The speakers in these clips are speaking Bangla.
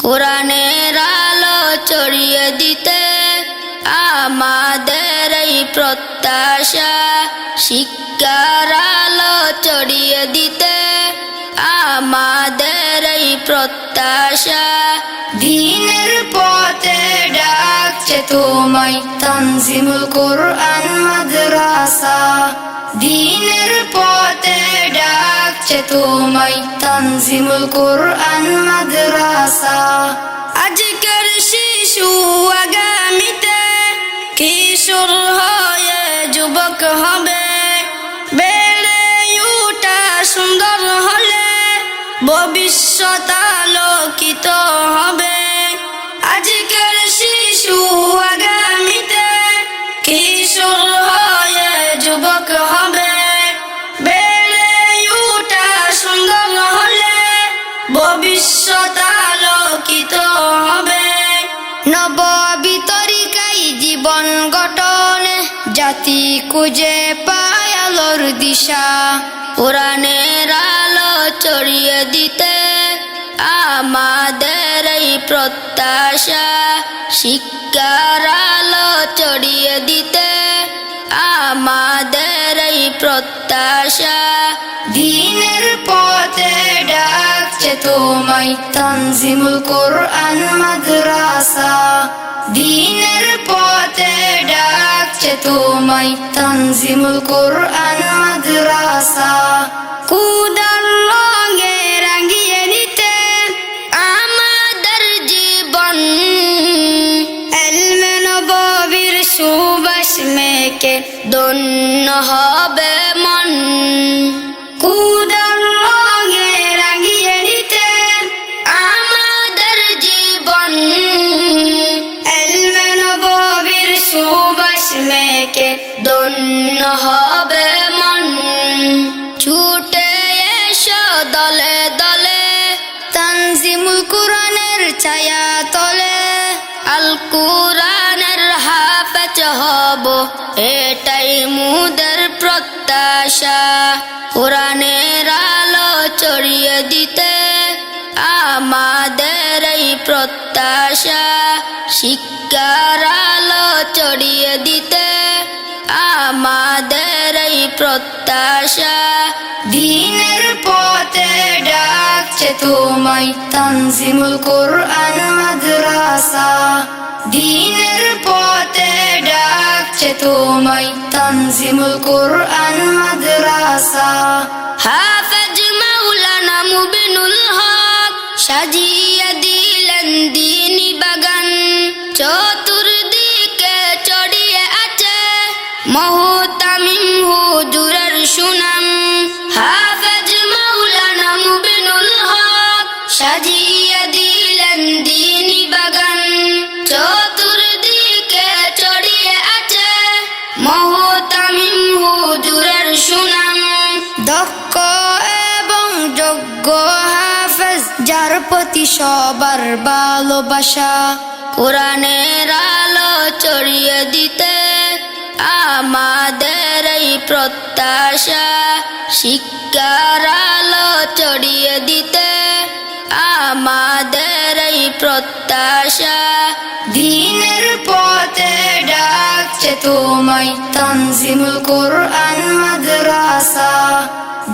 কোরআনের আলো ছড়িয়ে দিতে আমাদের এই প্রত্যাশা, শিক্ষার আলো ছড়িয়ে দিতে আমাদের এই প্রত্যাশা। দ্বীনের পথে ডাকছে তোমায় তানজিমুল কোরআন মাদ্রাসা। দ্বীনের পথে ডাকছে তোমায় তানজিমুল কোরআন মাদ্রাসা। আজকের শিশু আগামীতে কিশোর হয়ে যুবক হবে, বেড়ে ওঠা সুন্দর হলে ভবিষ্যৎ আলোকিত হবে। আজকের শিশু আগামীতে কিশোর হয়ে যুবক হবে, বেড়ে ওঠা সুন্দর হলে ভবিষ্যৎ আলোকিত হবে। নববী তরিকায় জীবন গঠনে জাতি খুঁজে পায় আলোর দিশা। কোরআনের আলো ছড়িয়ে দিতে আমাদের এই প্রত্যাশা, শিক্ষার আলো ছড়িয়ে দিতে আমাদের এই প্রত্যাশা। দ্বীনের পথে ডাকছে তোমায় তানজিমুল কোরআন মাদ্রাসা। দ্বীনের পথে ডাকছে তোমায় তানজিমুল কোরআন মাদ্রাসা। খুদার রঙে রাঙিয়ে দিতে আমাদের জীবন, ইলমে নববীর সুবাস মেখে ধন্য হবে মন। খুদার রঙে রাঙিয়ে দিতে আমাদের জীবন, ইলমে নববীর সুবাস মেখে ধন্য হবে মন। ছুটে এসো দলে দলে তানজিমুল কোরআনের ছায়া তলে, আল কোরআনের হাফেজ হব এটাই মুদের প্রত্যাশা। কোরআনের আলো ছড়িয়ে দিতে আমাদের এই প্রত্যাশা, শিক্ষার আলো ছড়িয়ে দিতে আমাদের এই প্রত্যাশা। দ্বীনের পথে ডাকছে তোমায় তানজিমুল কোরআন মাদ্রাসা। দ্বীনের পথে ডাকছে তোমায় তানজিমুল কোরআন মাদ্রাসা। হাফেজ মাওলানা মুবিনুল হক সাজিয়ে দিলেন দ্বীনি বাগান, চতুর্দিকে ছড়িয়ে আছে মুহতামিম হুজুরের সুনাম। হাফেজ মাওলানা মুবিনুল হক সাজিয়ে দিলেন দ্বীনি বাগান, চতুর্দিকে ছড়িয়ে আছে মুহতামিম হুজুরের সুনাম। দক্ষ এবং যোগ্য হাফেজ যার প্রতি সবার ভালোবাসা। কোরআনের আলো ছড়িয়ে দিতে আমাদের এই প্রত্যাশা, শিক্ষার আলো ছড়িয়ে দিতে আমাদের এই প্রত্যাশা। দ্বীনের পথে ডাকছে তোমায় তানজিমুল কোরআন মাদ্রাসা।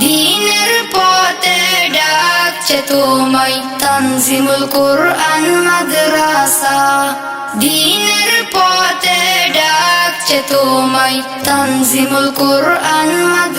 দ্বীনের পথে ডাকছে তোমায় তানজিমুল কোরআন মাদ্রাসা। দ্বীনের পথে ডাকছে তোমায় তানজিমুল কোরআন মাদ্রাসা।